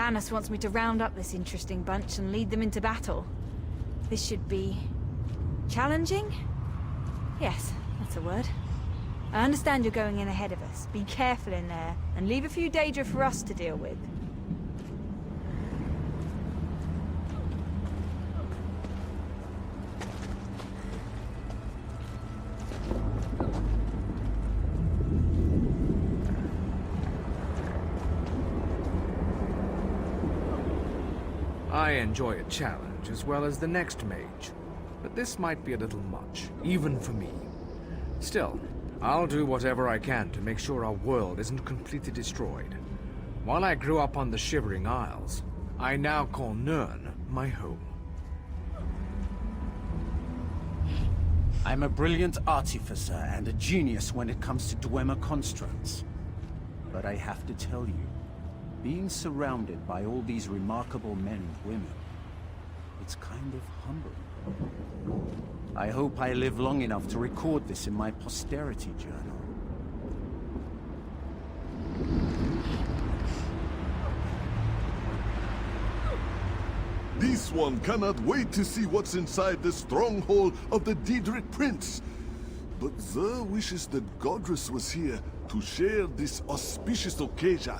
Thanos wants me to round up this interesting bunch and lead them into battle. This should be... challenging? Yes, that's a word. I understand you're going in ahead of us. Be careful in there, and leave a few Daedra for us to deal with. I enjoy a challenge as well as the next mage, but this might be a little much, even for me. Still, I'll do whatever I can to make sure our world isn't completely destroyed. While I grew up on the Shivering Isles, I now call Nirn my home. I'm a brilliant artificer and a genius when it comes to Dwemer constructs. But I have to tell you, being surrounded by all these remarkable men and women, it's kind of humbling. I hope I live long enough to record this in my posterity journal. This one cannot wait to see what's inside the stronghold of the Daedric Prince. But Zer wishes that Godrus was here to share this auspicious occasion.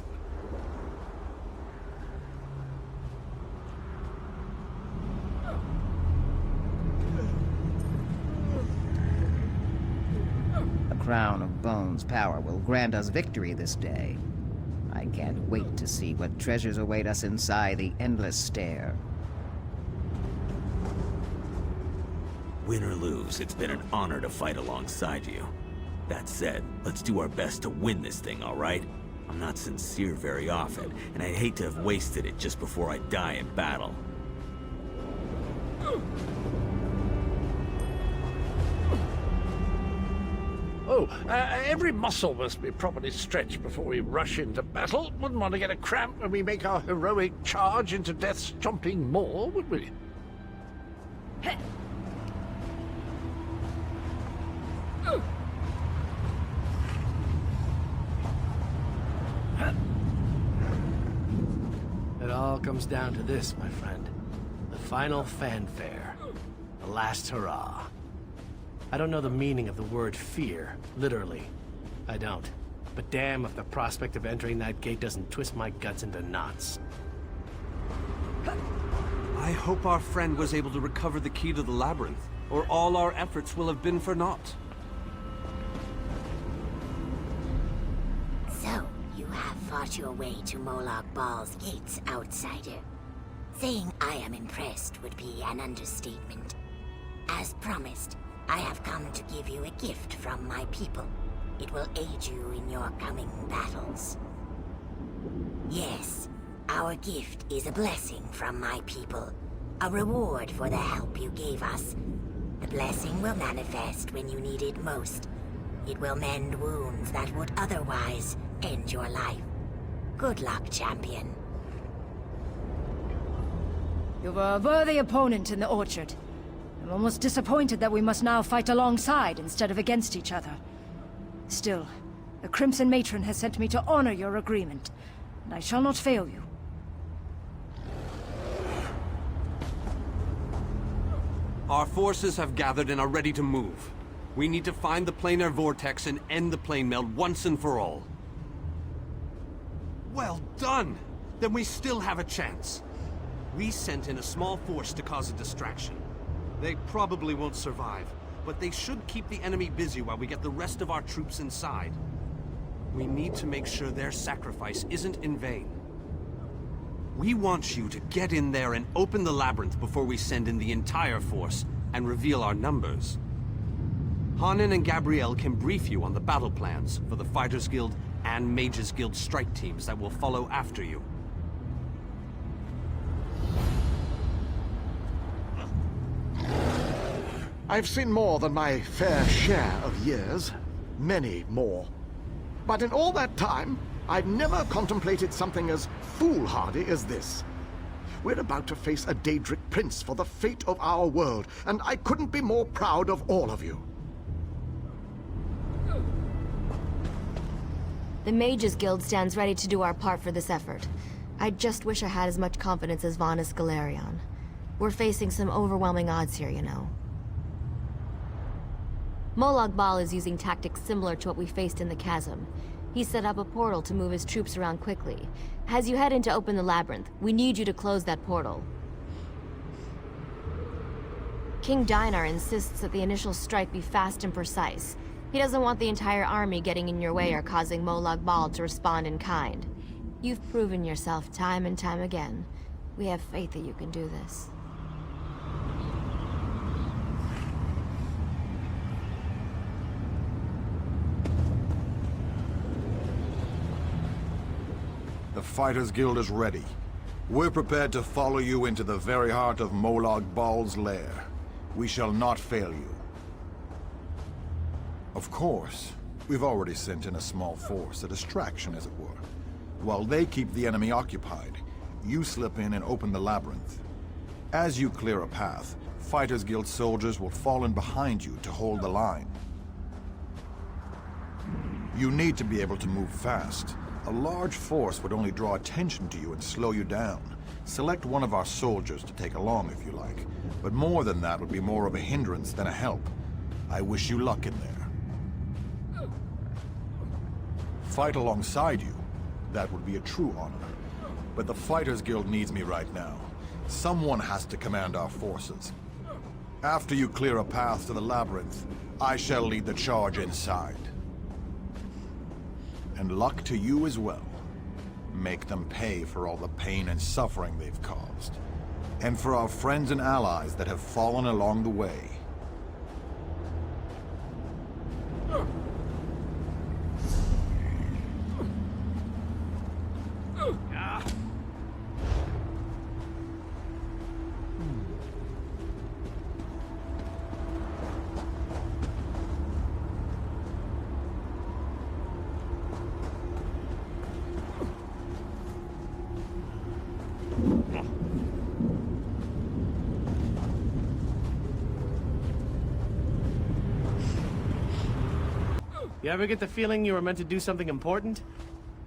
Crown of Bones' power will grant us victory this day. I can't wait to see what treasures await us inside the Endless Stair. Win or lose, it's been an honor to fight alongside you. That said, let's do our best to win this thing, all right? I'm not sincere very often, and I'd hate to have wasted it just before I die in battle. Every muscle must be properly stretched before we rush into battle. Wouldn't want to get a cramp when we make our heroic charge into Death's chomping maw, would we? It all comes down to this, my friend. The final fanfare. The last hurrah. I don't know the meaning of the word fear, literally. I don't. But damn if the prospect of entering that gate doesn't twist my guts into knots. I hope our friend was able to recover the key to the labyrinth, or all our efforts will have been for naught. So, you have fought your way to Moloch Ball's gates, outsider. Saying I am impressed would be an understatement. As promised, I have come to give you a gift from my people. It will aid you in your coming battles. Yes, our gift is a blessing from my people. A reward for the help you gave us. The blessing will manifest when you need it most. It will mend wounds that would otherwise end your life. Good luck, champion. You were a worthy opponent in the Orchard. I'm almost disappointed that we must now fight alongside instead of against each other. Still, the Crimson Matron has sent me to honor your agreement, and I shall not fail you. Our forces have gathered and are ready to move. We need to find the planar vortex and end the plane meld once and for all. Well done! Then we still have a chance. We sent in a small force to cause a distraction. They probably won't survive, but they should keep the enemy busy while we get the rest of our troops inside. We need to make sure their sacrifice isn't in vain. We want you to get in there and open the labyrinth before we send in the entire force and reveal our numbers. Hanan and Gabrielle can brief you on the battle plans for the Fighters Guild and Mages Guild strike teams that will follow after you. I've seen more than my fair share of years. Many more. But in all that time, I've never contemplated something as foolhardy as this. We're about to face a Daedric prince for the fate of our world, and I couldn't be more proud of all of you. The Mages Guild stands ready to do our part for this effort. I just wish I had as much confidence as Vanas Galerion. We're facing some overwhelming odds here, you know. Molag Bal is using tactics similar to what we faced in the chasm. He set up a portal to move his troops around quickly. As you head in to open the labyrinth, we need you to close that portal. King Dinar insists that the initial strike be fast and precise. He doesn't want the entire army getting in your way or causing Molag Bal to respond in kind. You've proven yourself time and time again. We have faith that you can do this. The Fighters Guild is ready. We're prepared to follow you into the very heart of Molag Bal's lair. We shall not fail you. Of course, we've already sent in a small force, a distraction as it were. While they keep the enemy occupied, you slip in and open the labyrinth. As you clear a path, Fighters Guild soldiers will fall in behind you to hold the line. You need to be able to move fast. A large force would only draw attention to you and slow you down. Select one of our soldiers to take along if you like, but more than that would be more of a hindrance than a help. I wish you luck in there. Fight alongside you, that would be a true honor. But the Fighters Guild needs me right now. Someone has to command our forces. After you clear a path to the labyrinth, I shall lead the charge inside. And luck to you as well. Make them pay for all the pain and suffering they've caused. And for our friends and allies that have fallen along the way. You ever get the feeling you were meant to do something important?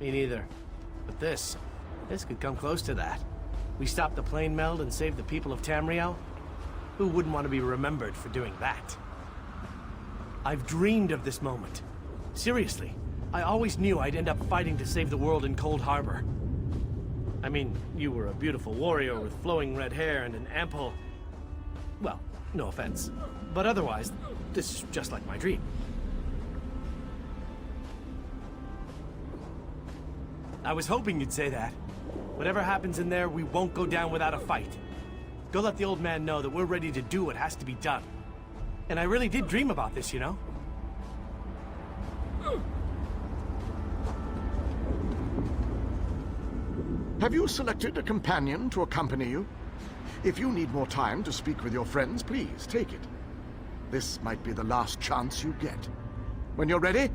Me neither. But this could come close to that. We stopped the plane meld and saved the people of Tamriel? Who wouldn't want to be remembered for doing that? I've dreamed of this moment. Seriously, I always knew I'd end up fighting to save the world in Cold Harbor. I mean, you were a beautiful warrior with flowing red hair and an ample... Well, no offense. But otherwise, this is just like my dream. I was hoping you'd say that. Whatever happens in there, we won't go down without a fight. Go let the old man know that we're ready to do what has to be done. And I really did dream about this, you know? Have you selected a companion to accompany you? If you need more time to speak with your friends, please take it. This might be the last chance you get. When you're ready,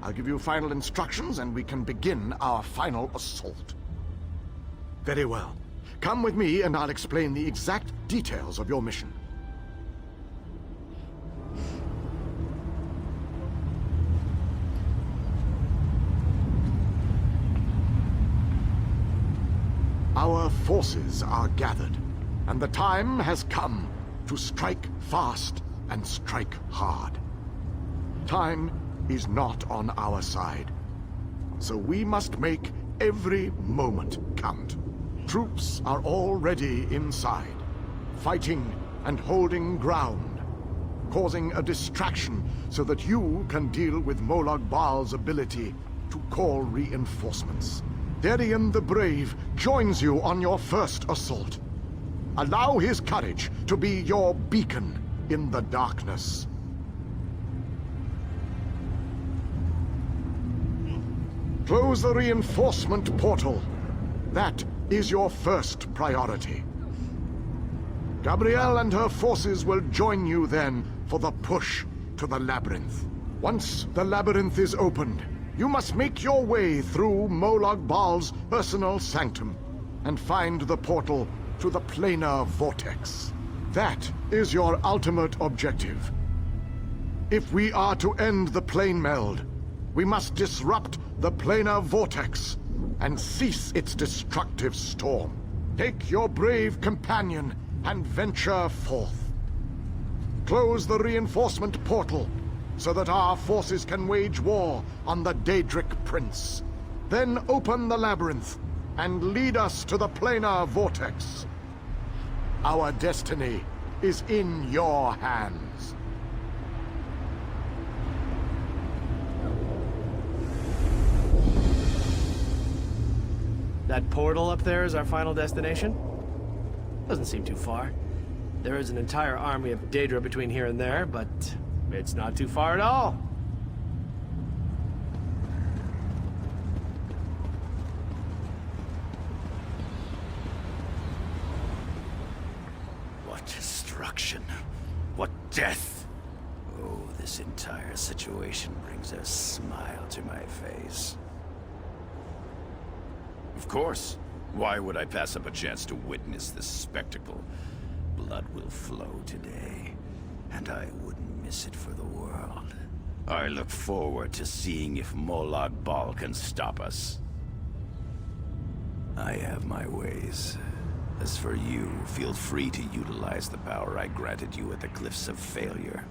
I'll give you final instructions and we can begin our final assault. Very well. Come with me and I'll explain the exact details of your mission. Our forces are gathered, and the time has come to strike fast and strike hard. Time is not on our side, so we must make every moment count. Troops are already inside, fighting and holding ground, causing a distraction so that you can deal with Molag Bal's ability to call reinforcements. Darien the Brave joins you on your first assault. Allow his courage to be your beacon in the darkness. Close the reinforcement portal. That is your first priority. Gabrielle and her forces will join you then for the push to the labyrinth. Once the labyrinth is opened, you must make your way through Molag Bal's personal sanctum and find the portal to the planar vortex. That is your ultimate objective. If we are to end the plane meld, we must disrupt the planar vortex and cease its destructive storm. Take your brave companion and venture forth. Close the reinforcement portal so that our forces can wage war on the Daedric Prince. Then open the labyrinth and lead us to the planar vortex. Our destiny is in your hands. That portal up there is our final destination? Doesn't seem too far. There is an entire army of Daedra between here and there, but it's not too far at all. What destruction. What death. Oh, this entire situation brings a smile to my face. Of course. Why would I pass up a chance to witness this spectacle? Blood will flow today, and I wouldn't miss it for the world. I look forward to seeing if Molag Bal can stop us. I have my ways. As for you, feel free to utilize the power I granted you at the Cliffs of Failure.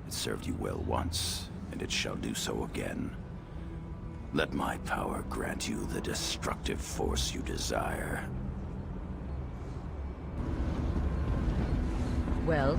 It served you well once, and it shall do so again. Let my power grant you the destructive force you desire. Well?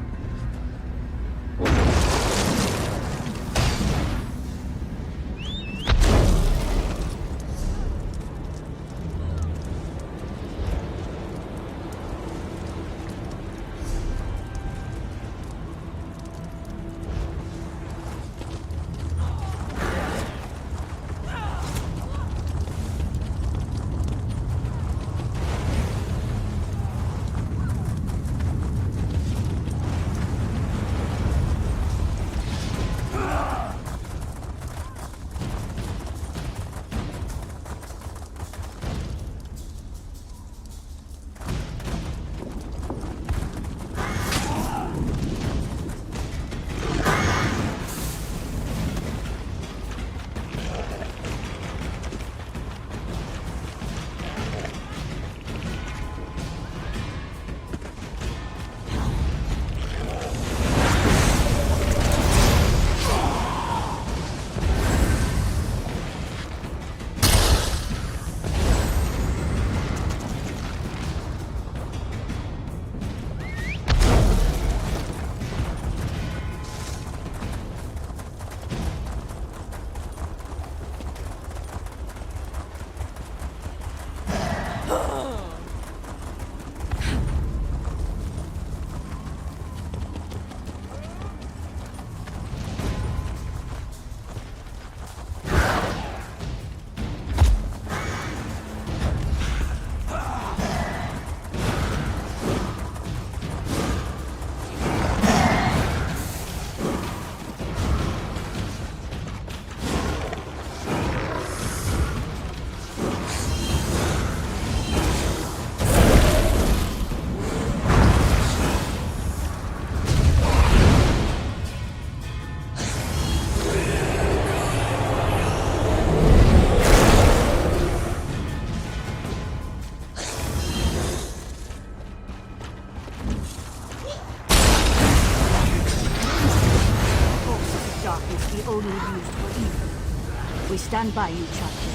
only used for evil. We stand by you, Champion.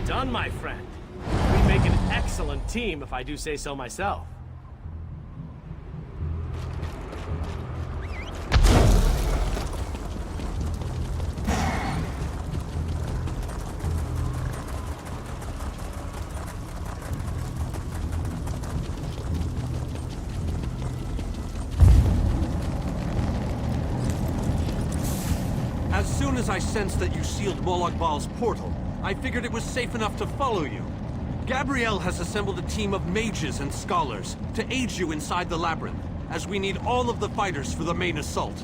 Done, my friend. We make an excellent team, if I do say so myself. As soon as I sensed that you sealed Molag Bal's portal, I figured it was safe enough to follow you. Gabrielle has assembled a team of mages and scholars to aid you inside the labyrinth, as we need all of the fighters for the main assault.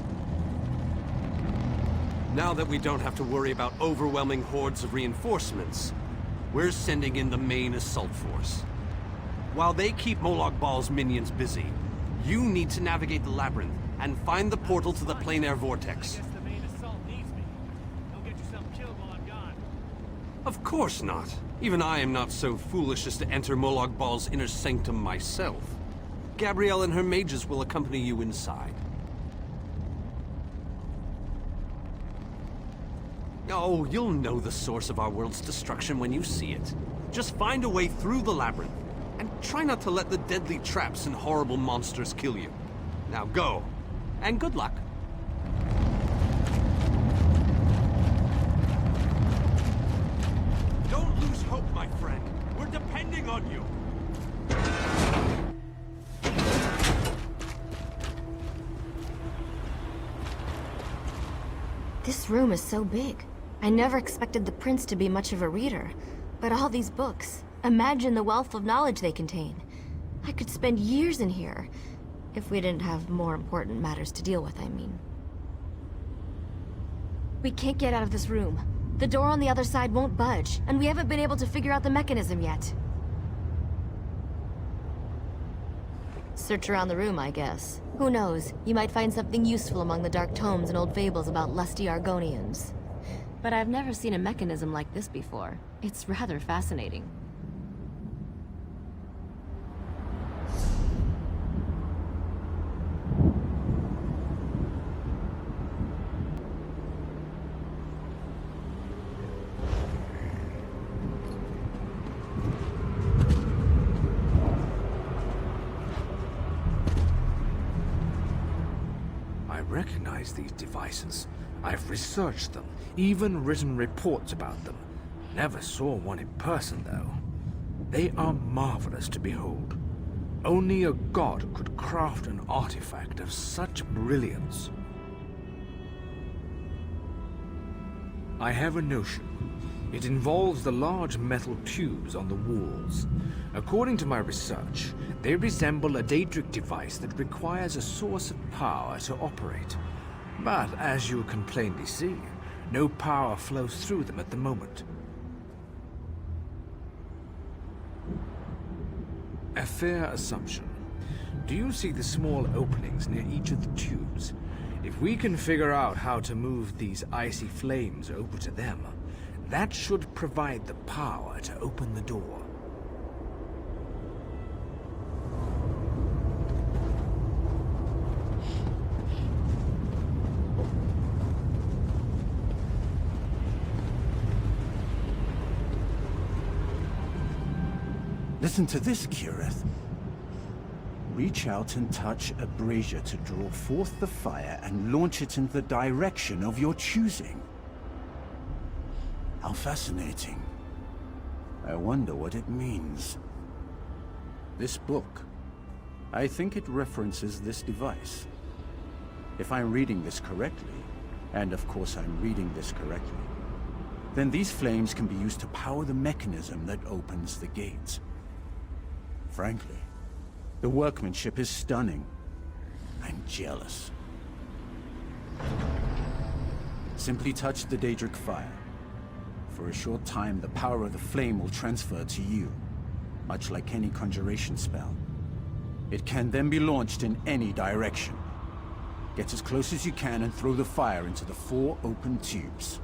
Now that we don't have to worry about overwhelming hordes of reinforcements, we're sending in the main assault force. While they keep Molag Bal's minions busy, you need to navigate the labyrinth and find the portal to the plain air vortex. Of course not. Even I am not so foolish as to enter Molag Bal's inner sanctum myself. Gabrielle and her mages will accompany you inside. Oh, you'll know the source of our world's destruction when you see it. Just find a way through the labyrinth, and try not to let the deadly traps and horrible monsters kill you. Now go, and good luck. Don't lose hope, my friend. We're depending on you. This room is so big. I never expected the prince to be much of a reader. But all these books, imagine the wealth of knowledge they contain. I could spend years in here. If we didn't have more important matters to deal with, I mean. We can't get out of this room. The door on the other side won't budge, and we haven't been able to figure out the mechanism yet. Search around the room, I guess. Who knows? You might find something useful among the dark tomes and old fables about lusty Argonians. But I've never seen a mechanism like this before. It's rather fascinating. I recognize these devices. I've researched them, even written reports about them. Never saw one in person, though. They are marvelous to behold. Only a god could craft an artifact of such brilliance. I have a notion. It involves the large metal tubes on the walls. According to my research, they resemble a Daedric device that requires a source of power to operate. But as you can plainly see, no power flows through them at the moment. A fair assumption. Do you see the small openings near each of the tubes? If we can figure out how to move these icy flames over to them, that should provide the power to open the door. Listen to this, Kirith. Reach out and touch a brazier to draw forth the fire and launch it in the direction of your choosing. How fascinating. I wonder what it means. This book, I think it references this device. If I'm reading this correctly, and of course I'm reading this correctly, then these flames can be used to power the mechanism that opens the gates. Frankly, the workmanship is stunning. I'm jealous. Simply touch the Daedric fire. For a short time, the power of the flame will transfer to you, much like any conjuration spell. It can then be launched in any direction. Get as close as you can and throw the fire into the 4 open tubes.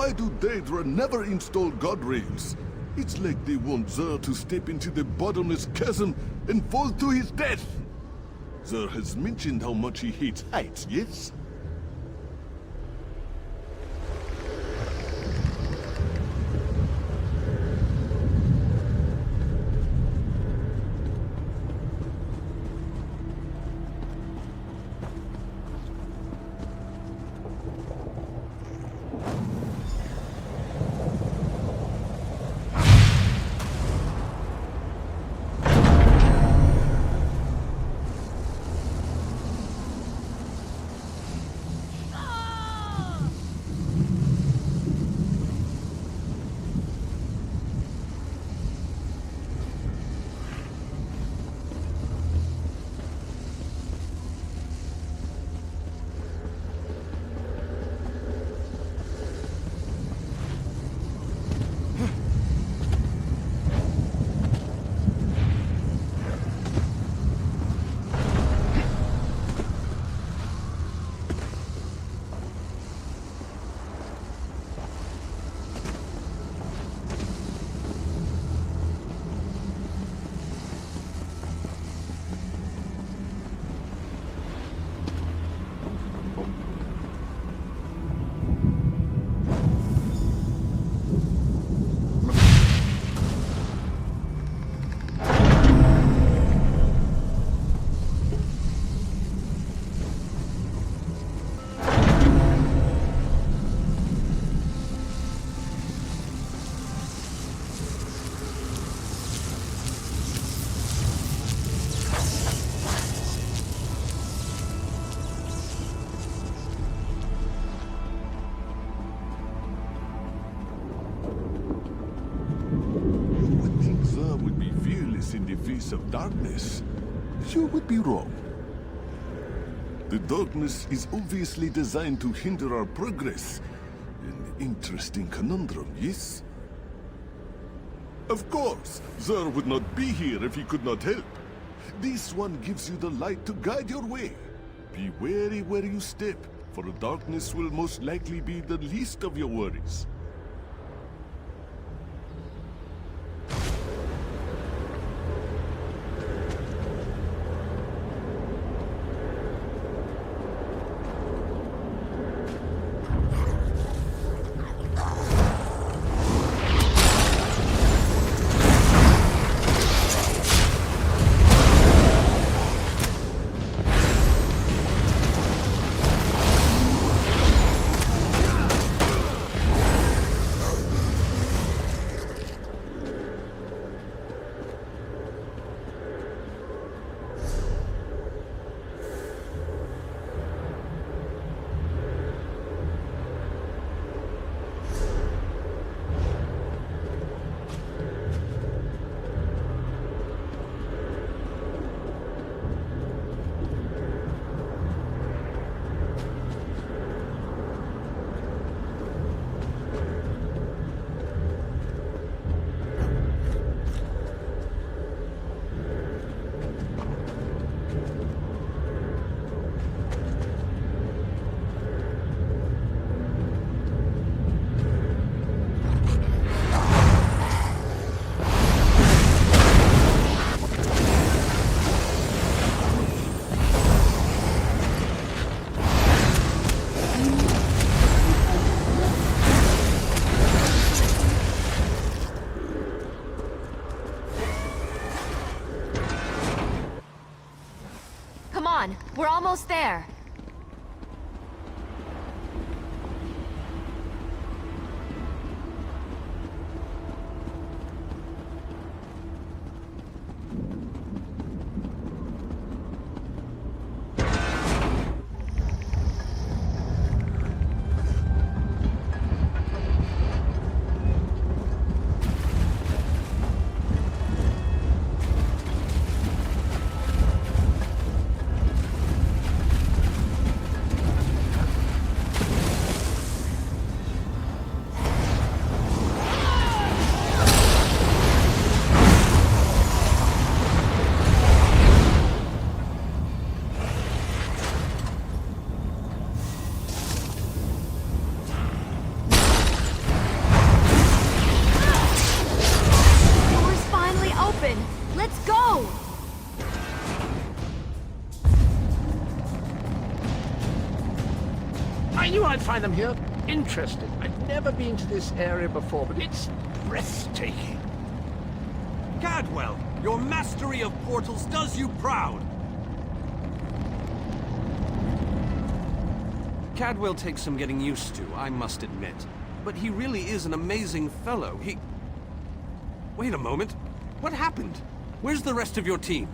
Why do Daedra never install guardrails? It's like they want Xur to step into the bottomless chasm and fall to his death. Xur has mentioned how much he hates heights, yes? In the face of darkness, you would be wrong. The darkness is obviously designed to hinder our progress. An interesting conundrum, yes? Of course, Xur would not be here if he could not help. This one gives you the light to guide your way. Be wary where you step, for the darkness will most likely be the least of your worries. We're almost there. I knew I'd find them here interesting. I'd never been to this area before, but it's breathtaking. Cadwell, your mastery of portals does you proud. Cadwell takes some getting used to, I must admit. But he really is an amazing fellow. Wait a moment. What happened? Where's the rest of your team?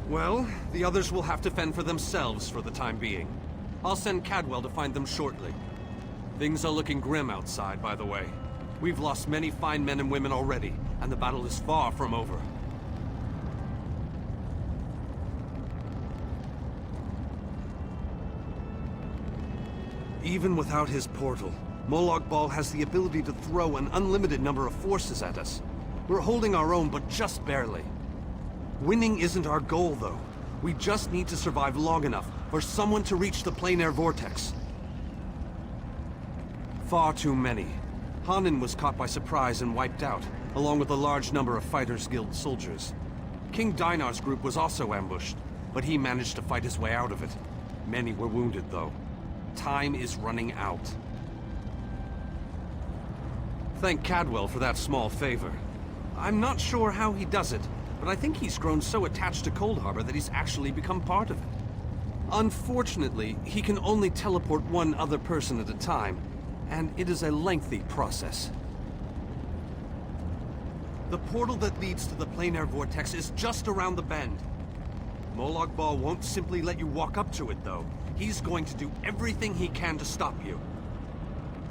Well, the others will have to fend for themselves for the time being. I'll send Cadwell to find them shortly. Things are looking grim outside, by the way. We've lost many fine men and women already, and the battle is far from over. Even without his portal, Molag Bal has the ability to throw an unlimited number of forces at us. We're holding our own, but just barely. Winning isn't our goal, though. We just need to survive long enough for someone to reach the plain air vortex. Far too many. Hanan was caught by surprise and wiped out, along with a large number of Fighters Guild soldiers. King Dinar's group was also ambushed, but he managed to fight his way out of it. Many were wounded, though. Time is running out. Thank Cadwell for that small favor. I'm not sure how he does it, but I think he's grown so attached to Cold Harbor that he's actually become part of it. Unfortunately, he can only teleport one other person at a time, and it is a lengthy process. The portal that leads to the plain air vortex is just around the bend. Molag Bal won't simply let you walk up to it, though. He's going to do everything he can to stop you.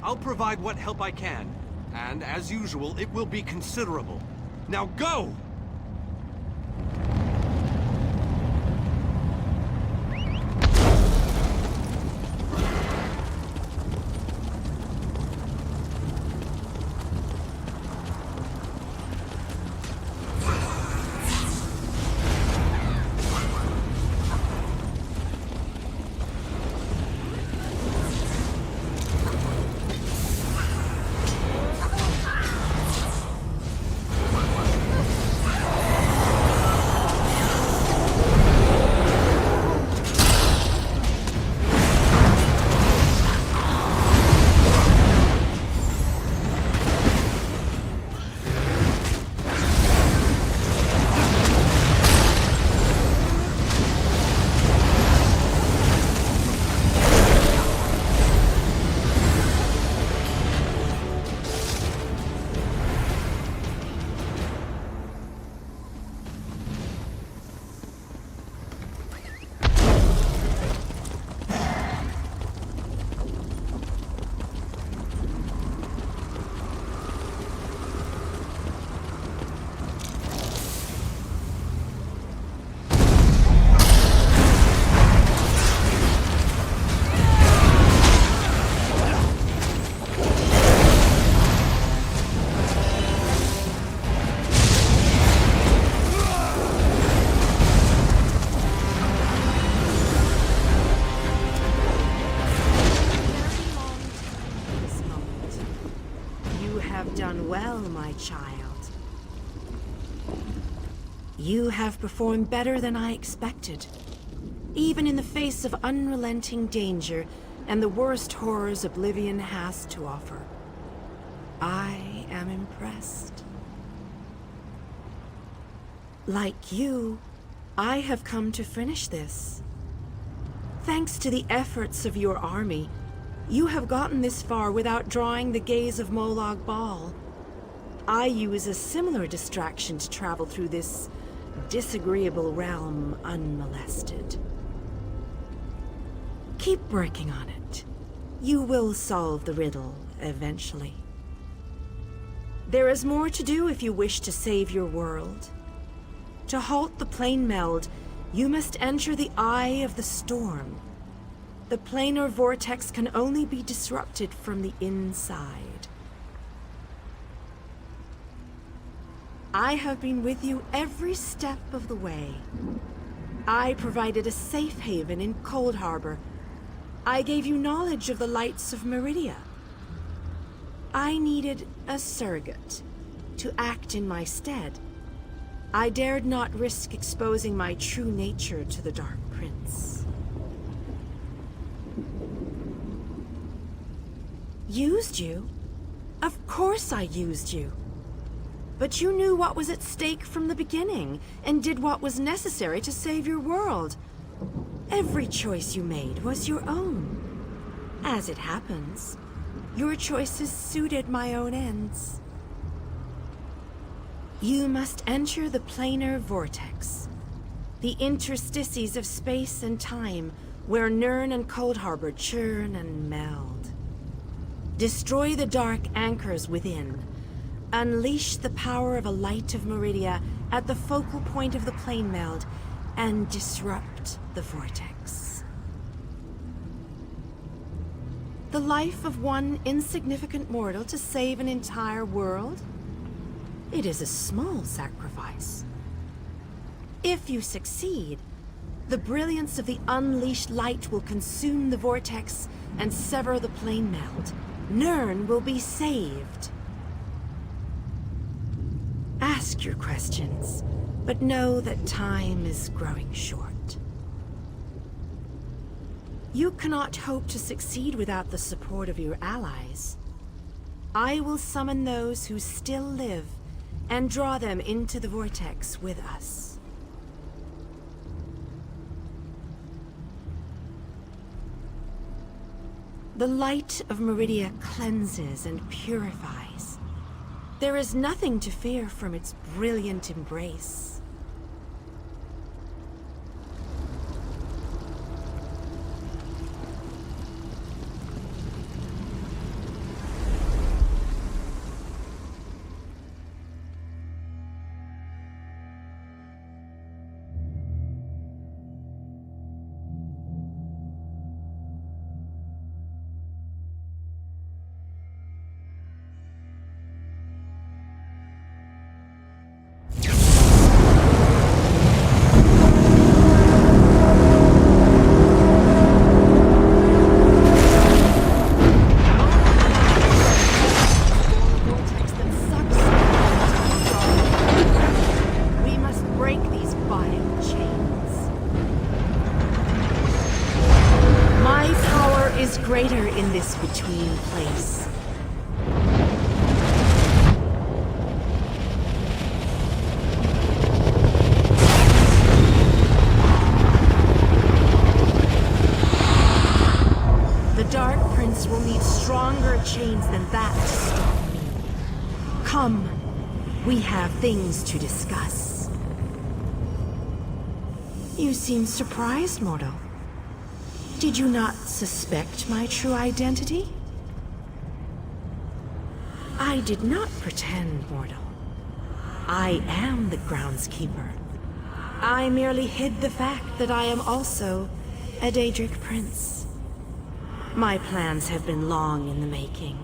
I'll provide what help I can, and as usual, it will be considerable. Now go! You have performed better than I expected. Even in the face of unrelenting danger and the worst horrors Oblivion has to offer. I am impressed. Like you, I have come to finish this. Thanks to the efforts of your army, you have gotten this far without drawing the gaze of Molag Bal. I use a similar distraction to travel through this disagreeable realm unmolested. Keep working on it. You will solve the riddle eventually. There is more to do if you wish to save your world. To halt the plane meld, you must enter the eye of the storm. The planar vortex can only be disrupted from the inside. I have been with you every step of the way. I provided a safe haven in Cold Harbor. I gave you knowledge of the lights of Meridia. I needed a surrogate to act in my stead. I dared not risk exposing my true nature to the Dark Prince. Used you? Of course I used you. But you knew what was at stake from the beginning, and did what was necessary to save your world. Every choice you made was your own. As it happens, your choices suited my own ends. You must enter the planar vortex, the interstices of space and time, where Nirn and Cold Harbor churn and meld. Destroy the dark anchors within. Unleash the power of a light of Meridia at the focal point of the plane meld, and disrupt the vortex. The life of one insignificant mortal to save an entire world? It is a small sacrifice. If you succeed, the brilliance of the unleashed light will consume the vortex and sever the plane meld. Nirn will be saved. Ask your questions, but know that time is growing short. You cannot hope to succeed without the support of your allies. I will summon those who still live and draw them into the vortex with us. The light of Meridia cleanses and purifies. There is nothing to fear from its brilliant embrace. Greater in this between place. The Dark Prince will need stronger chains than that to stop me. Come, we have things to discuss. You seem surprised, mortal. Did you not suspect my true identity? I did not pretend, mortal. I am the groundskeeper. I merely hid the fact that I am also a Daedric prince. My plans have been long in the making.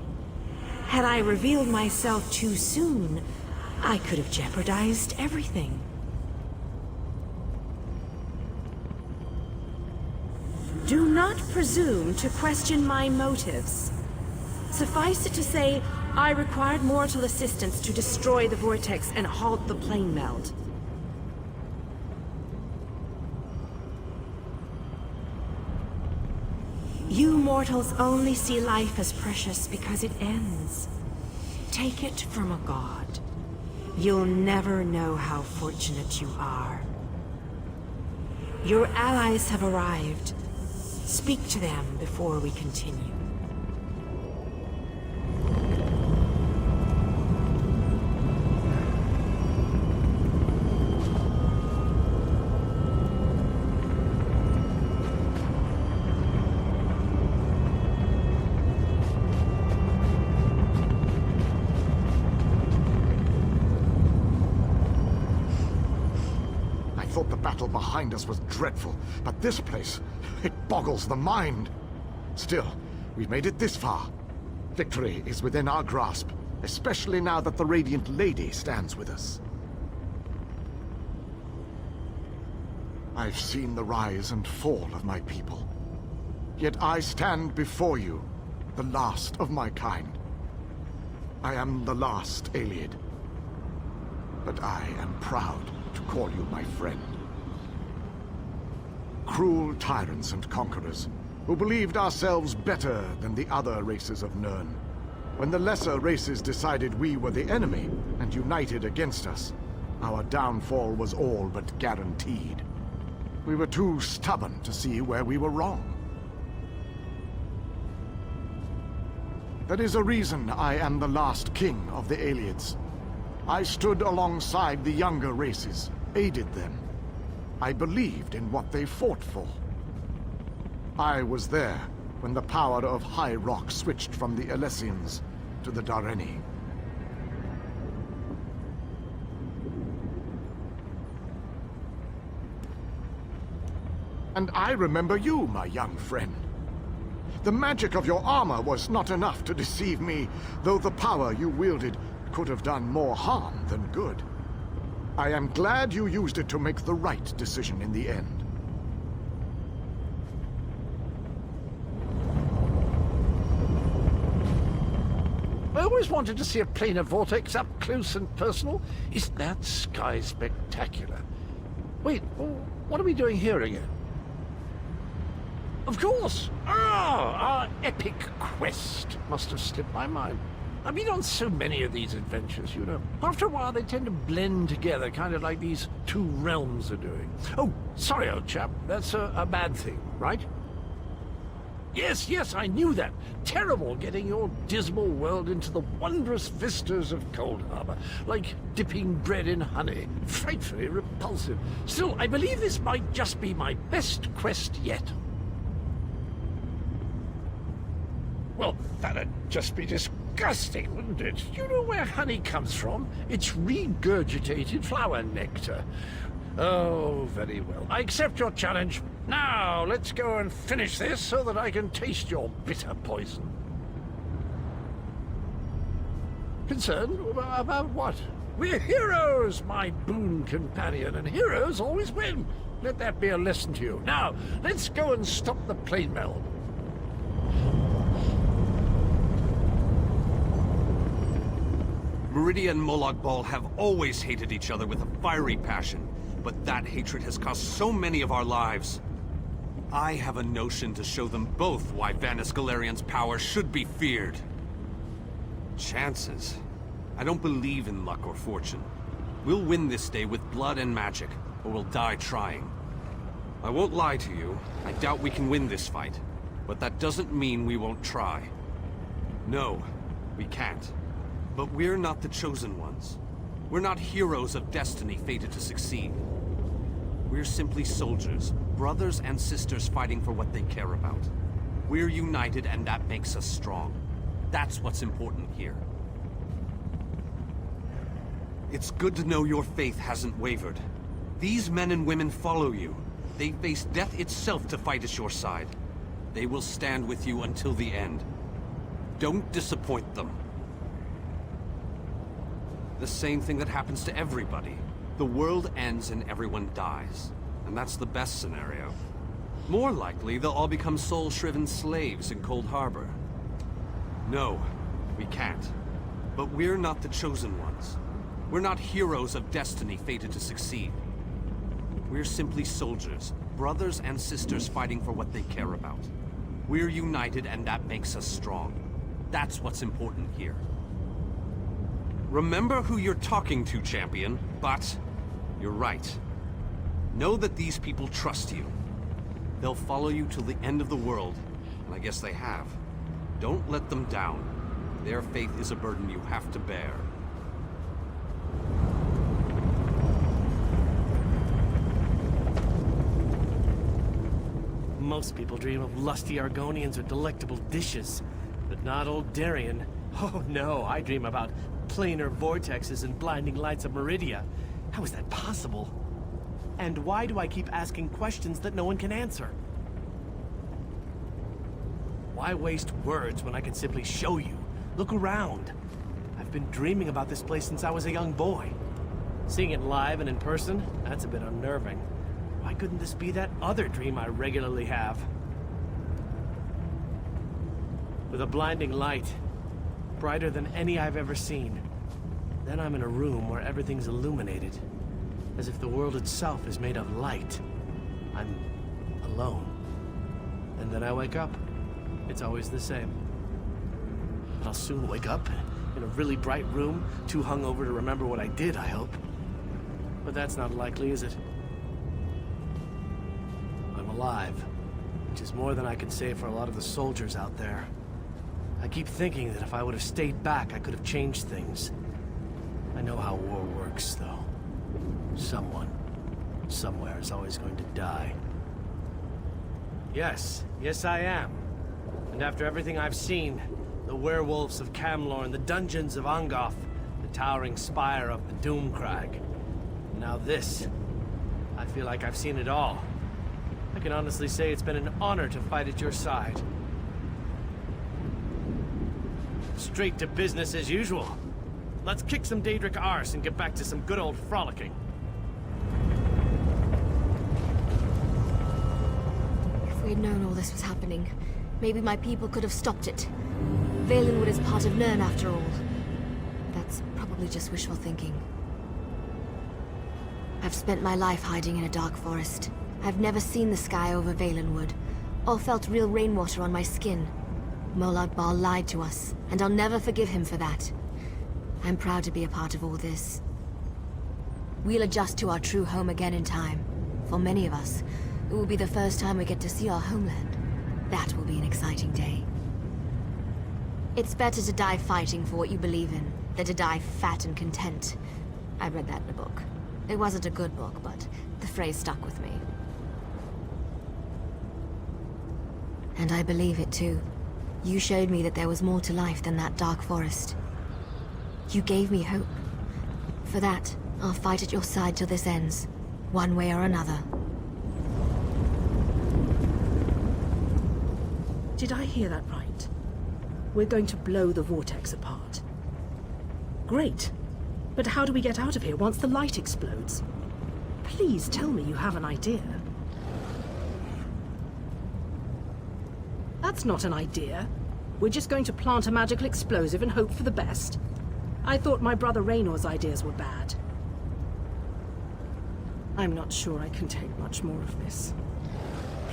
Had I revealed myself too soon, I could have jeopardized everything. Do not presume to question my motives. Suffice it to say, I required mortal assistance to destroy the vortex and halt the plane meld. You mortals only see life as precious because it ends. Take it from a god. You'll never know how fortunate you are. Your allies have arrived. Speak to them before we continue. I thought the battle behind us was dreadful, but this place, it boggles the mind. Still, we've made it this far. Victory is within our grasp, especially now that the Radiant Lady stands with us. I've seen the rise and fall of my people. Yet I stand before you, the last of my kind. I am the last Ayleid. But I am proud to call you my friend. Cruel tyrants and conquerors, who believed ourselves better than the other races of Nirn. When the lesser races decided we were the enemy and united against us, our downfall was all but guaranteed. We were too stubborn to see where we were wrong. That is a reason I am the last king of the Aliads. I stood alongside the younger races, aided them. I believed in what they fought for. I was there when the power of High Rock switched from the Alessians to the Dareni. And I remember you, my young friend. The magic of your armor was not enough to deceive me, though the power you wielded could have done more harm than good. I am glad you used it to make the right decision in the end. I always wanted to see a planar vortex up close and personal. Isn't that sky spectacular? Wait, what are we doing here again? Of course! Ah, our epic quest. Must have slipped my mind. I've been on so many of these adventures, you know. After a while, they tend to blend together, kind of like these two realms are doing. Oh, sorry, old chap. That's a bad thing, right? Yes, I knew that. Terrible getting your dismal world into the wondrous vistas of Cold Harbor. Like dipping bread in honey. Frightfully repulsive. Still, I believe this might just be my best quest yet. Well, that'd just be disgusting, wouldn't it? You know where honey comes from? It's regurgitated flower nectar. Oh, very well. I accept your challenge. Now, let's go and finish this so that I can taste your bitter poison. Concerned about what? We're heroes, my boon companion, and heroes always win. Let that be a lesson to you. Now, let's go and stop the plane meld. Meridia and Molag Bal have always hated each other with a fiery passion, but that hatred has cost so many of our lives. I have a notion to show them both why Vanis Galerian's power should be feared. Chances? I don't believe in luck or fortune. We'll win this day with blood and magic, or we'll die trying. I won't lie to you, I doubt we can win this fight, but that doesn't mean we won't try. No, we can't. But we're not the chosen ones. We're not heroes of destiny fated to succeed. We're simply soldiers, brothers and sisters fighting for what they care about. We're united and that makes us strong. That's what's important here. It's good to know your faith hasn't wavered. These men and women follow you. They face death itself to fight at your side. They will stand with you until the end. Don't disappoint them. The same thing that happens to everybody. The world ends and everyone dies. And that's the best scenario. More likely, they'll all become soul-shriven slaves in Cold Harbor. No, we can't. But we're not the chosen ones. We're not heroes of destiny fated to succeed. We're simply soldiers, brothers and sisters fighting for what they care about. We're united and that makes us strong. That's what's important here. Remember who you're talking to, champion, but you're right. Know that these people trust you. They'll follow you till the end of the world, and I guess they have. Don't let them down. Their faith is a burden you have to bear. Most people dream of lusty Argonians or delectable dishes, but not old Darien. Oh no, I dream about planar vortexes and blinding lights of Meridia. How is that possible? And why do I keep asking questions that no one can answer? Why waste words when I can simply show you? Look around. I've been dreaming about this place since I was a young boy. Seeing it live and in person, that's a bit unnerving. Why couldn't this be that other dream I regularly have? With a blinding light, brighter than any I've ever seen. Then I'm in a room where everything's illuminated, as if the world itself is made of light. I'm alone. And then I wake up. It's always the same. But I'll soon wake up in a really bright room, too hungover to remember what I did, I hope. But that's not likely, is it? I'm alive, which is more than I can say for a lot of the soldiers out there. I keep thinking that if I would have stayed back, I could have changed things. I know how war works, though. Someone, somewhere is always going to die. Yes, I am. And after everything I've seen, the werewolves of Camlorn, the dungeons of Angoth, the towering spire of the Doomcrag. Now this, I feel like I've seen it all. I can honestly say it's been an honor to fight at your side. Straight to business as usual. Let's kick some Daedric arse and get back to some good old frolicking. If we had known all this was happening, maybe my people could have stopped it. Valenwood is part of Nirn after all. That's probably just wishful thinking. I've spent my life hiding in a dark forest. I've never seen the sky over Valenwood, or felt real rainwater on my skin. Molag Bal lied to us, and I'll never forgive him for that. I'm proud to be a part of all this. We'll adjust to our true home again in time. For many of us, it will be the first time we get to see our homeland. That will be an exciting day. It's better to die fighting for what you believe in, than to die fat and content. I read that in a book. It wasn't a good book, but the phrase stuck with me. And I believe it too. You showed me that there was more to life than that dark forest. You gave me hope. For that, I'll fight at your side till this ends, one way or another. Did I hear that right? We're going to blow the vortex apart. Great. But how do we get out of here once the light explodes? Please tell me you have an idea. That's not an idea. We're just going to plant a magical explosive and hope for the best. I thought my brother Raynor's ideas were bad. I'm not sure I can take much more of this.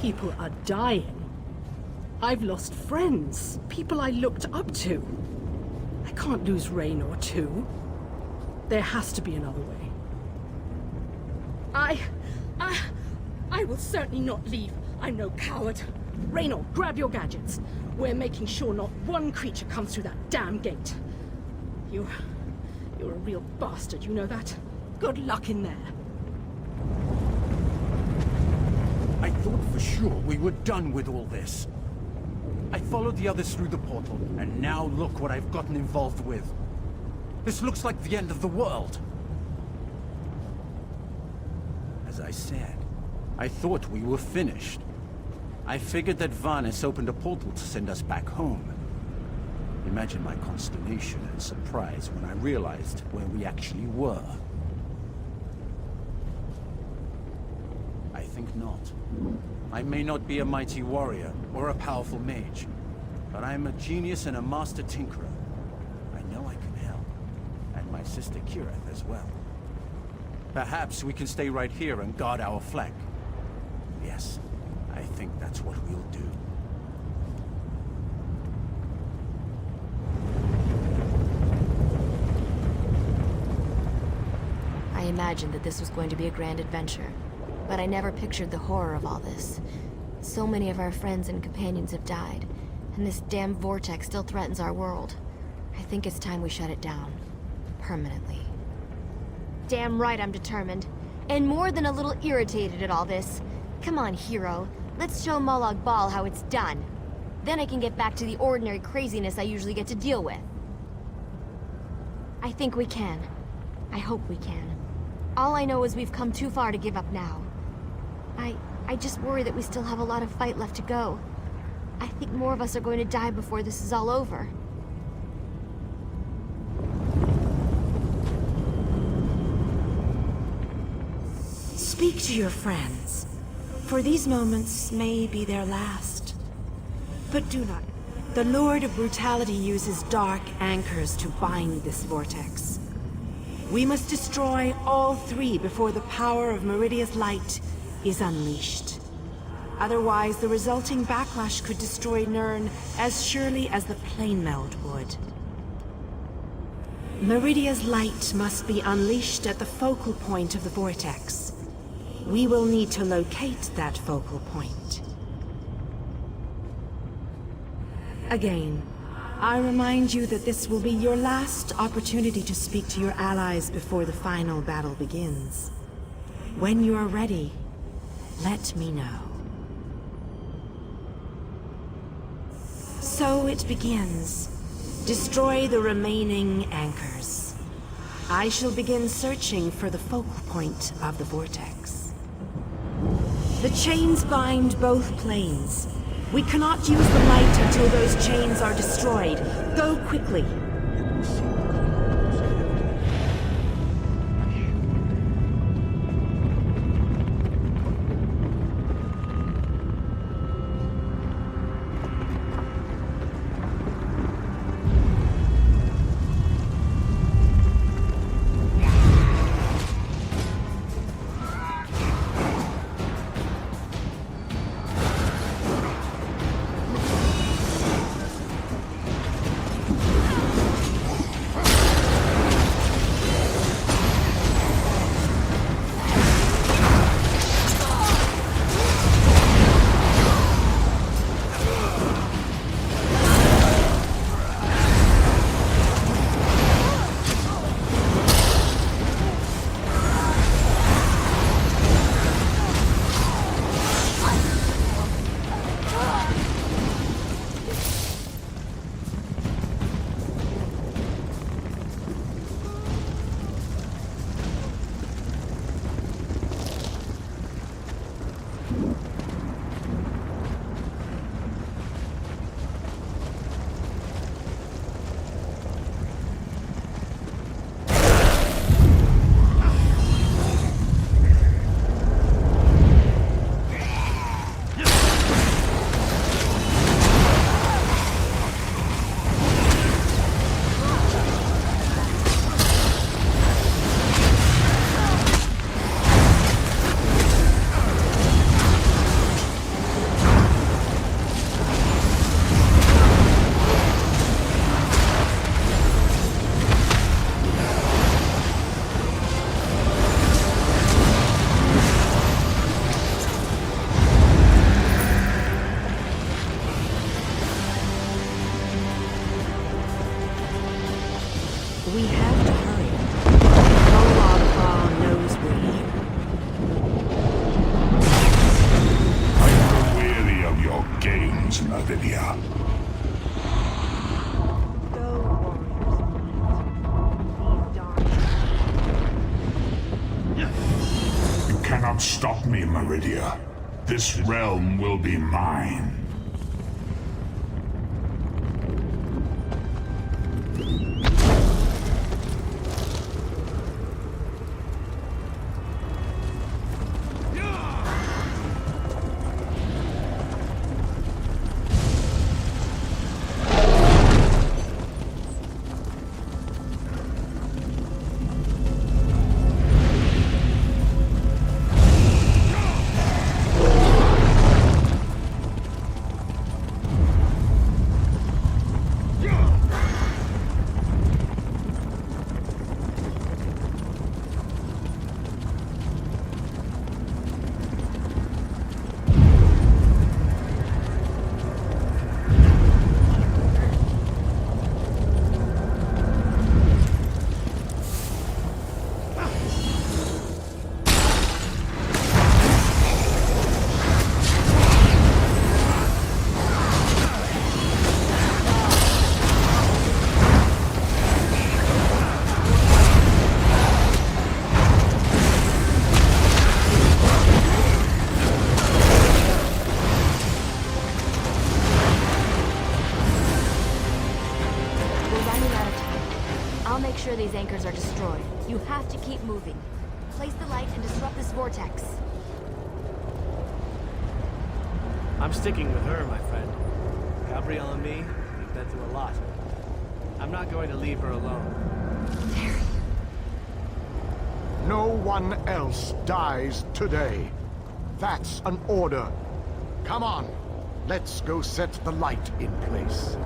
People are dying. I've lost friends, people I looked up to. I can't lose Raynor too. There has to be another way. I will certainly not leave. I'm no coward. Raynor, grab your gadgets. We're making sure not one creature comes through that damn gate. You're a real bastard, you know that? Good luck in there. I thought for sure we were done with all this. I followed the others through the portal, and now look what I've gotten involved with. This looks like the end of the world. As I said, I thought we were finished. I figured that Vanis opened a portal to send us back home. Imagine my consternation and surprise when I realized where we actually were. I think not. I may not be a mighty warrior or a powerful mage, but I am a genius and a master tinkerer. I know I can help, and my sister Kirith as well. Perhaps we can stay right here and guard our flank. Yes, I think that's what we'll do. I imagined that this was going to be a grand adventure, but I never pictured the horror of all this. So many of our friends and companions have died, and this damn vortex still threatens our world. I think it's time we shut it down. Permanently. Damn right I'm determined. And more than a little irritated at all this. Come on, hero. Let's show Molag Bal how it's done. Then I can get back to the ordinary craziness I usually get to deal with. I think we can. I hope we can. All I know is we've come too far to give up now. I just worry that we still have a lot of fight left to go. I think more of us are going to die before this is all over. Speak to your friends, for these moments may be their last. But do not. The Lord of Brutality uses dark anchors to bind this vortex. We must destroy all three before the power of Meridia's light is unleashed. Otherwise, the resulting backlash could destroy Nirn as surely as the plane meld would. Meridia's light must be unleashed at the focal point of the vortex. We will need to locate that focal point. Again, I remind you that this will be your last opportunity to speak to your allies before the final battle begins. When you are ready, let me know. So it begins. Destroy the remaining anchors. I shall begin searching for the focal point of the vortex. The chains bind both planes. We cannot use the light until those chains are destroyed. Go quickly. We have to hurry. Molag knows we're here. I'm weary of your games, Meridia. You cannot stop me, Meridia. This realm will be mine. Sure these anchors are destroyed. You have to keep moving. Place the light and disrupt this vortex. I'm sticking with her, my friend. Gabrielle and me, we've been through a lot. I'm not going to leave her alone. No one else dies today. That's an order. Come on. Let's go set the light in place.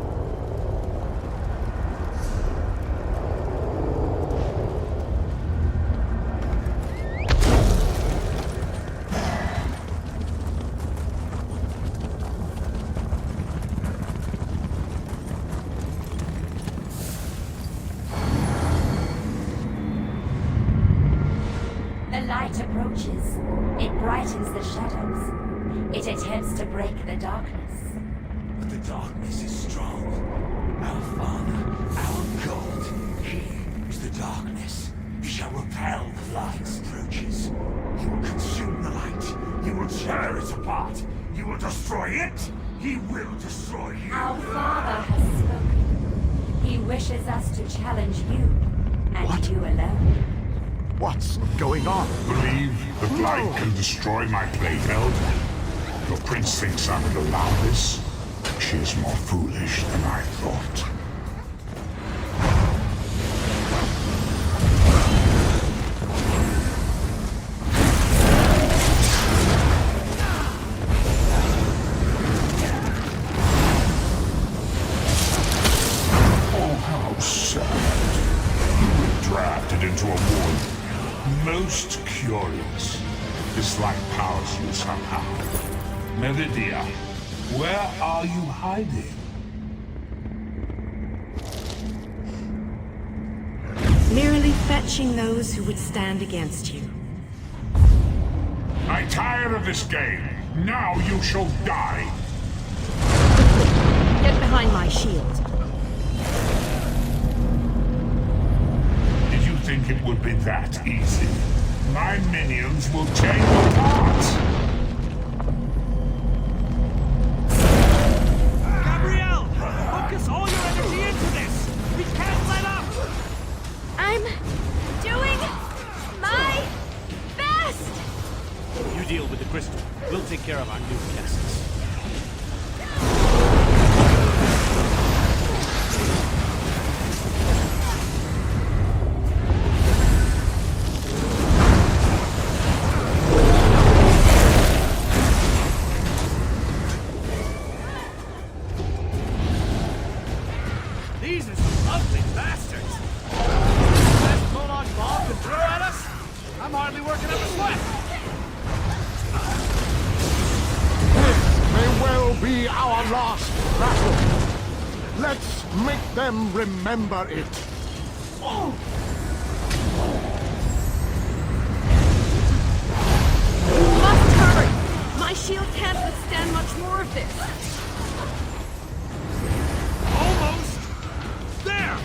The light approaches. It brightens the shadows. It attempts to break the darkness. But the darkness is strong. Our Father, our God, He is the darkness. He shall repel the light's approaches. He will consume the light. He will tear it apart. He will destroy it. He will destroy you. Our Father has spoken. He wishes us to challenge you, and you alone. What's going on? Believe that light can destroy my playfield? Your prince thinks I would allow this? She is more foolish than I thought. Oh, how sad. You were drafted into a war. Most curious. This light powers you somehow. Meridia, where are you hiding? Merely fetching those who would stand against you. I'm tired of this game. Now you shall die. Get behind my shield. Did you think it would be that easy? My minions will tear you apart. Gabrielle! Focus all your energy into this! We can't let up! I'm doing my best! You deal with the crystal. We'll take care of our new guests. These are some ugly bastards! Best Molag Ball can throw at us? I'm hardly working up a sweat! This may well be our last battle. Let's make them remember it. You must hurry! My shield can't withstand much more of this. Almost! There!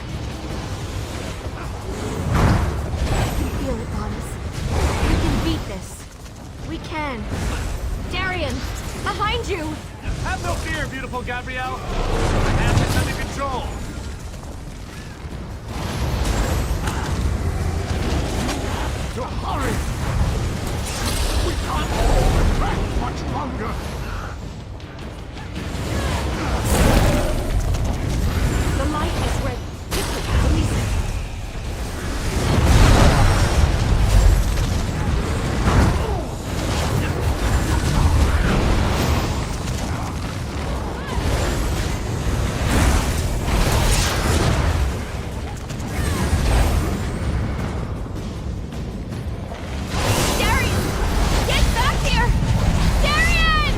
You feel it, Bonus. We can beat this. We can. Darian, behind you! Have no fear, beautiful Gabrielle! I have this under control! To hurry! We can't hold it back much longer. The light is red. Quickly, release it. Darian! Get back here! Darian!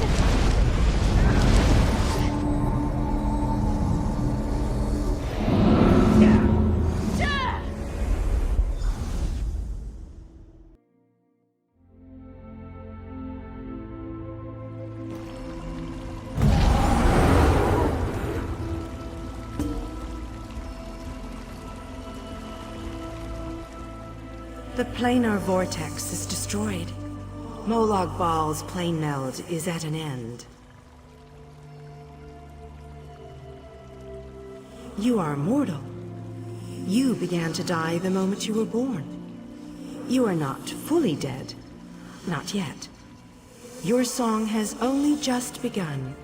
The planar vortex is destroyed. Molag Bal's plane meld is at an end. You are mortal. You began to die the moment you were born. You are not fully dead. Not yet. Your song has only just begun,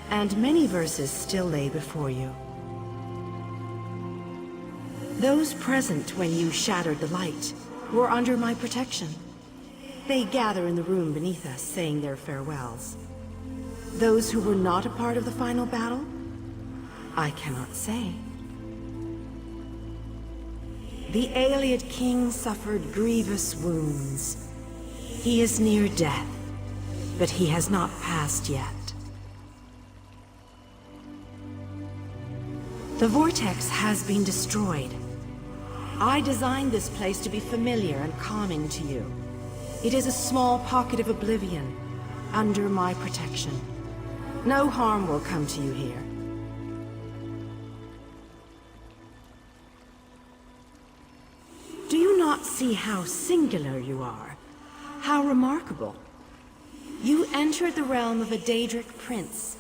and many verses still lay before you. Those present when you shattered the light were under my protection. They gather in the room beneath us, saying their farewells. Those who were not a part of the final battle? I cannot say. The Ayleid king suffered grievous wounds. He is near death, but he has not passed yet. The vortex has been destroyed. I designed this place to be familiar and calming to you. It is a small pocket of oblivion, under my protection. No harm will come to you here. Do you not see how singular you are? How remarkable? You entered the realm of a Daedric prince,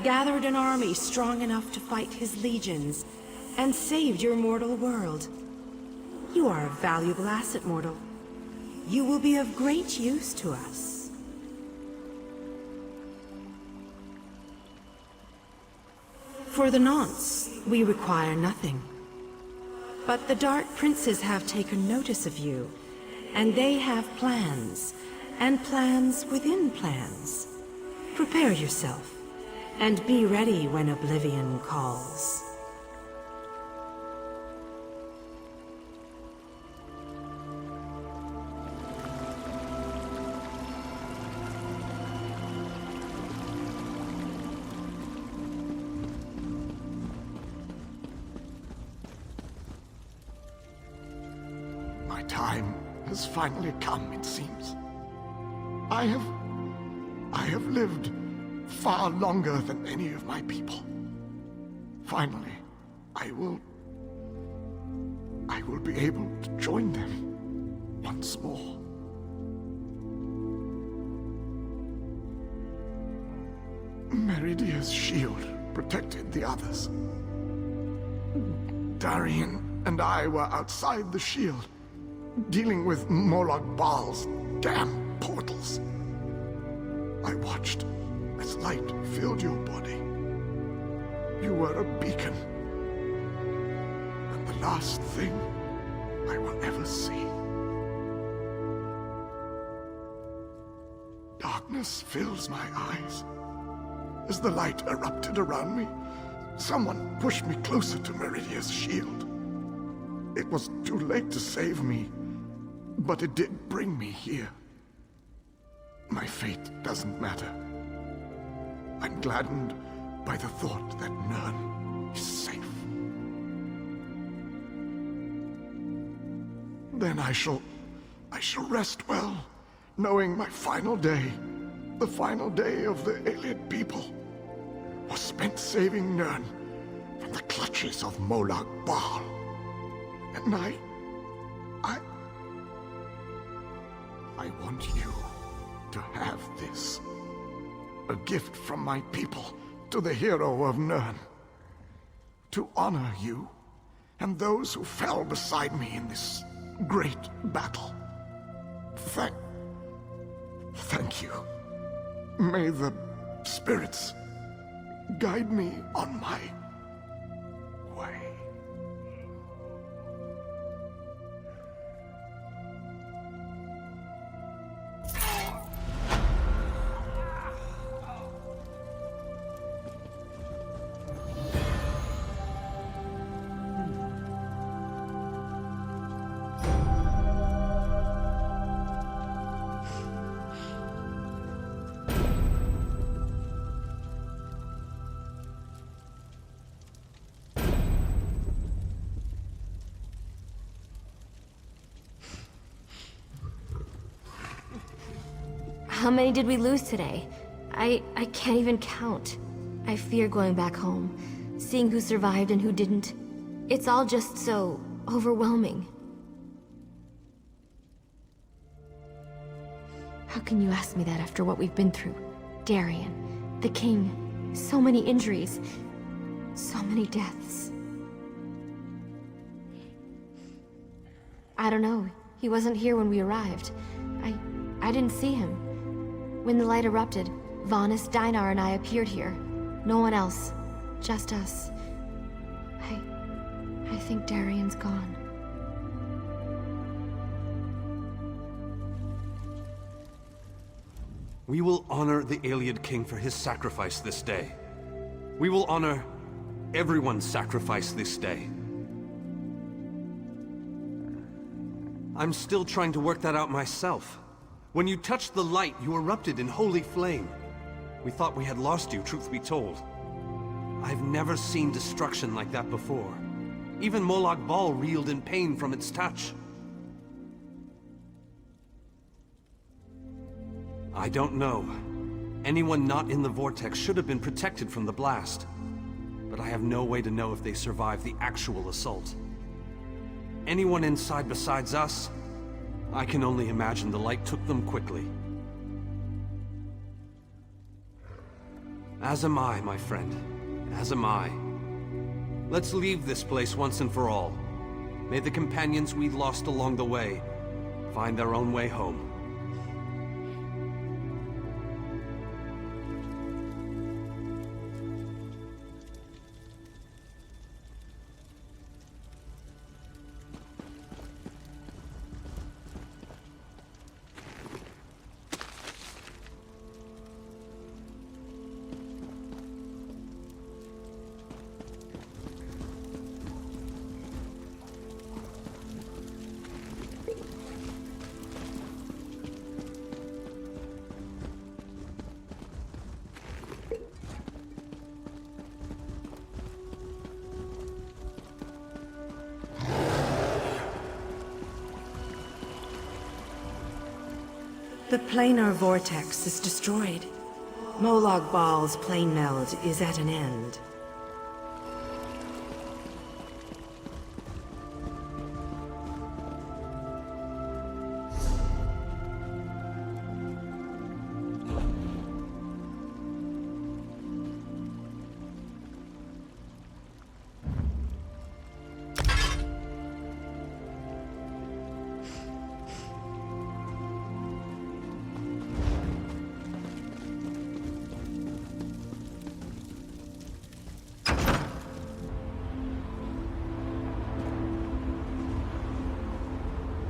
gathered an army strong enough to fight his legions, and saved your mortal world. You are a valuable asset, mortal. You will be of great use to us. For the nonce, we require nothing. But the Dark Princes have taken notice of you, and they have plans, and plans within plans. Prepare yourself, and be ready when Oblivion calls. My time has finally come, it seems. I have lived far longer than any of my people. Finally, I will be able to join them once more. Meridia's shield protected the others. Darian and I were outside the shield, dealing with Molag Bal's damn portals. I watched as light filled your body. You were a beacon, and the last thing I will ever see. Darkness fills my eyes. As the light erupted around me, someone pushed me closer to Meridia's shield. It was too late to save me, but it did bring me here. My fate doesn't matter. I'm gladdened by the thought that Nirn is safe. Then I shall rest well, knowing my final day, the final day of the Ayleid people, was spent saving Nirn from the clutches of Molag Bal. And I want you to have this. A gift from my people to the hero of Nirn. To honor you and those who fell beside me in this great battle. Thank you. May the spirits guide me on my way. How many did we lose today? I can't even count. I fear going back home, seeing who survived and who didn't. It's all just so overwhelming. How can you ask me that after what we've been through? Darian, the king, so many injuries, so many deaths. I don't know. He wasn't here when we arrived. I didn't see him. When the light erupted, Vanis, Dinar, and I appeared here. No one else. Just us. I think Darian's gone. We will honor the Iliad King for his sacrifice this day. We will honor everyone's sacrifice this day. I'm still trying to work that out myself. When you touched the light, you erupted in holy flame. We thought we had lost you, truth be told. I've never seen destruction like that before. Even Molag Bal reeled in pain from its touch. I don't know. Anyone not in the vortex should have been protected from the blast. But I have no way to know if they survived the actual assault. Anyone inside besides us, I can only imagine the light took them quickly. As am I, my friend. As am I. Let's leave this place once and for all. May the companions we lost along the way find their own way home. The planar vortex is destroyed. Molag Bal's plane meld is at an end.